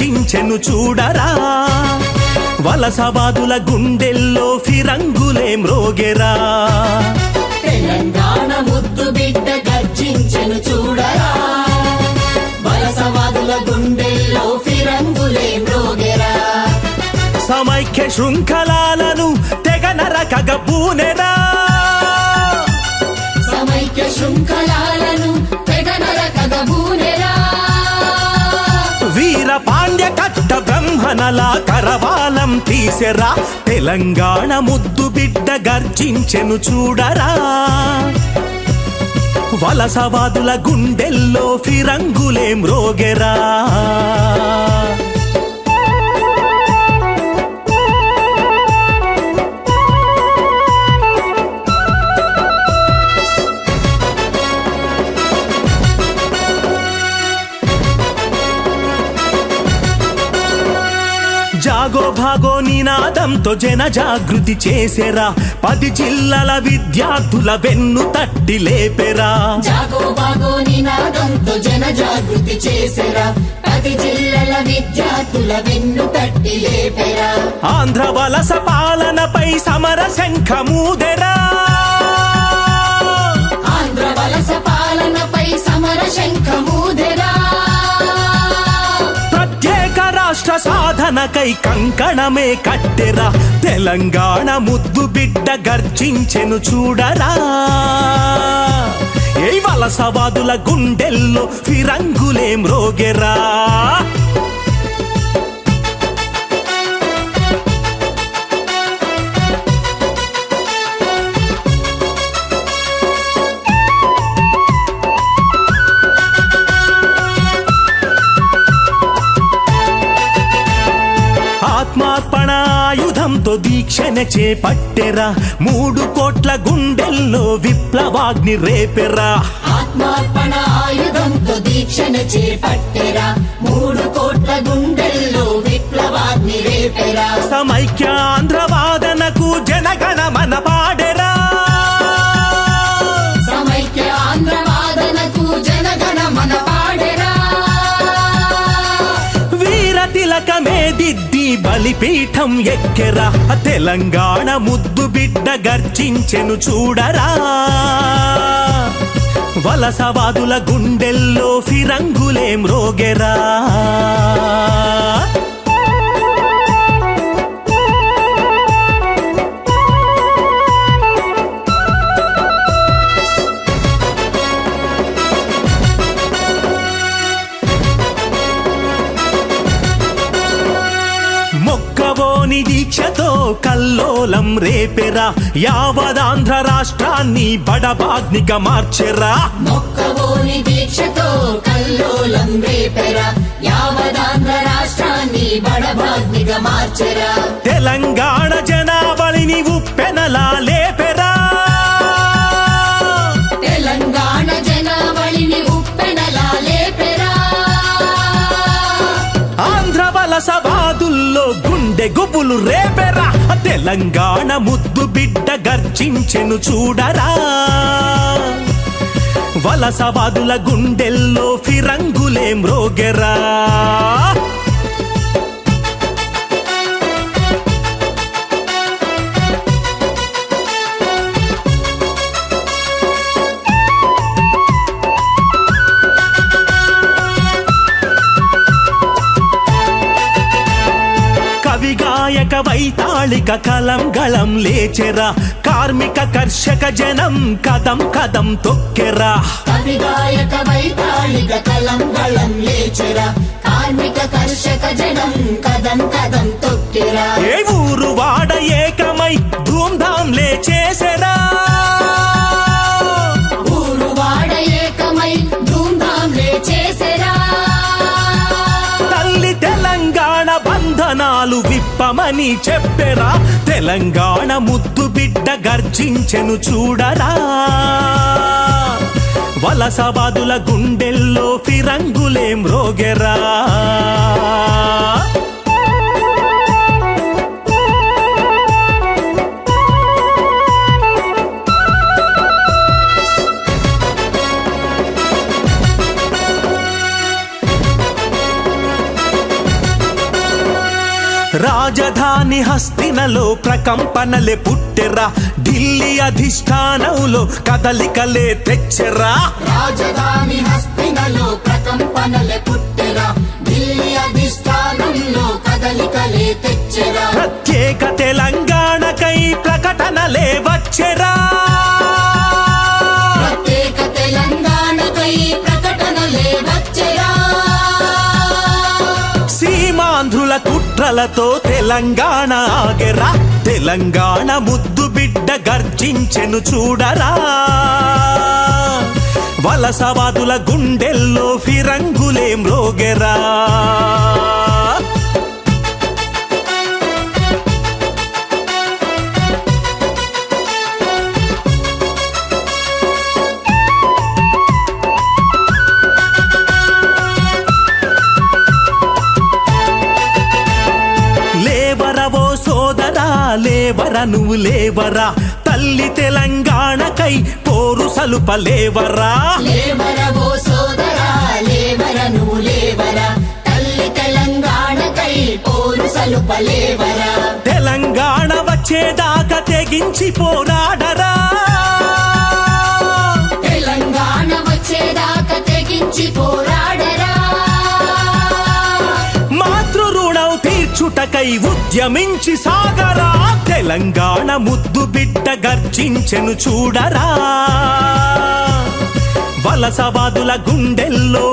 గర్జించెను చూడరా వలసవాదుల గుండెల్లో ఫిరంగులే మ్రోగెరా తెలంగాణ ముద్దు బిడ్డ గర్జించెను చూడరా వలసవాదుల గుండెల్లో ఫిరంగులే మ్రోగెరా సమైక్య శృంఖలాలను తెగ నరకగ పూనెరా సమైక్య శృంఖలాలను తెగ నరకగ పూనెరా వీర పాండ్య కట్ట బ్రహ్మణల కరవాలం తీసెరా తెలంగాణ ముద్దు బిడ్డ గర్జించెను చూడరా వలసవాదుల గుండెల్లో ఫిరంగులే మ్రోగెరా జాగో భాగో నినాదంతో జన జాగృతి చేసెరా 10 జిల్లాల విద్యార్థుల వెన్ను తట్టి లేపెరా జాగో భాగో నినాదంతో జన జాగృతి చేసెరా 10 జిల్లాల విద్యార్థుల వెన్ను తట్టి లేపెరా ఆంధ్ర వలస పాలనపై సమర శంఖమూదెరా ఆంధ్ర వలస పాలనపై సమర శంఖమూదెరా రాష్ట్ర సాధనకై కంకణమే కట్టెరా తెలంగాణ ముద్దు బిడ్డ గర్జించెను చూడరా ఏ వలసవాదుల గుండెల్లో ఫిరంగులే మ్రోగెరా ఆత్మార్పణ ఆయుధంతో దీక్షను చేపట్టెరా 3 కోట్ల గుండెల్లో విప్లవాగ్ని రేపెరా ఆత్మార్పణ ఆయుధంతో దీక్షను చేపట్టెరా 3 కోట్ల గుండెల్లో విప్లవాగ్ని రేపెరా సమైక్య ఆంధ్రవాదనకు జనగణమన పాడెరా సమైక్య ఆంధ్రవాదనకు జనగణమన పాడెరా వీర తిలకమే దిద్ది బలిపీఠం ఎక్కెరా తెలంగాణ ముద్దు బిడ్డ గర్జించెను చూడరా వలసవాదుల గుండెల్లో ఫిరంగులే మ్రోగెరా మొక్కవోని దీక్షతో కల్లోలం రేపెరా యావదాంధ్ర రాష్ట్రాన్ని బడబాగ్నిగా మార్చెరా మొక్కవోని దీక్షతో కల్లోలం రేపెరా యావదాంధ్ర రాష్ట్రాన్ని బడబాగ్నిగా మార్చెరా తెలంగాణ జనావళిని ఉప్పెనలా లేపెరా తెలంగాణ జనావళిని ఉప్పెనలా లేపెరా ఆంధ్ర వలసవాదుల్లో గుండె గుబులు రేపెరా తెలంగాణ ముద్దు బిడ్డ గర్జించెను చూడరా వలసవాదుల గుండెల్లో ఫిరంగులే మ్రోగెరా కవిగాయక వైతాళిక కలం గళం లేచెరా కార్మిక కర్షక జనం కదం కదం తొక్కెరా కవిగాయక వైతాళిక కలం గళం లేచెరా కార్మిక కర్షక జనం కదం కదం తొక్కెరా ఏ ఊరు వాడ ఏకమై ధూమ్ధాం లేచేసెరా ఊరు వాడ ఏకమై ధూమ్ధాం లేచేసెరా తల్లి తెలంగాణ బంధనాలు విప్పమని చెప్పెరా తెలంగాణ ముద్దు బిడ్డ గర్జించెను చూడరా వలసవాదుల గుండెల్లో ఫిరంగులే మ్రోగెరా రాజధాని హస్తినలో ప్రకంపనలే పుట్టెరా, ఢిల్లీ అధిష్టానంలో కదలికలే తెచ్చెరా. రాజధాని హస్తినలో ప్రకంపనలే పుట్టెరా, ఢిల్లీ అధిష్టానంలో కదలికలే తెచ్చెరా. ప్రత్యేక తెలంగాణకై ప్రకటనలే వచ్చెరా. ప్రత్యేక తెలంగాణకై ప్రకటనలే వచ్చెరా. సీమాంధ్రుల కుట్రలతో తెలంగాణ ఆగెరా, తెలంగాణ ముద్దు బిడ్డ గర్జించెను చూడరా. వలసవాదుల గుండెల్లో ఫిరంగులే మ్రోగెరా. లేవరవో సోదరా, లేవర నువ్వు లేవరా, తల్లి తెలంగాణకై పోరు సలుపలేవరా. లేవరవో సోదరా, లేవర నువ్వు లేవరా, తల్లి తెలంగాణకై పోరు సలుపలేవరా. తెలంగాణ వచ్చేదాకా తెగించి పోరాడరా. తెలంగాణ వచ్చేదాకా తెగించి పోరాడరా. మాతృ రుణం తీర్చుటకై ఉద్యమించి సాగరా, తెలంగాణ ముద్దు బిడ్డ గర్జించెను చూడరా. వలసవాదుల గుండెల్లో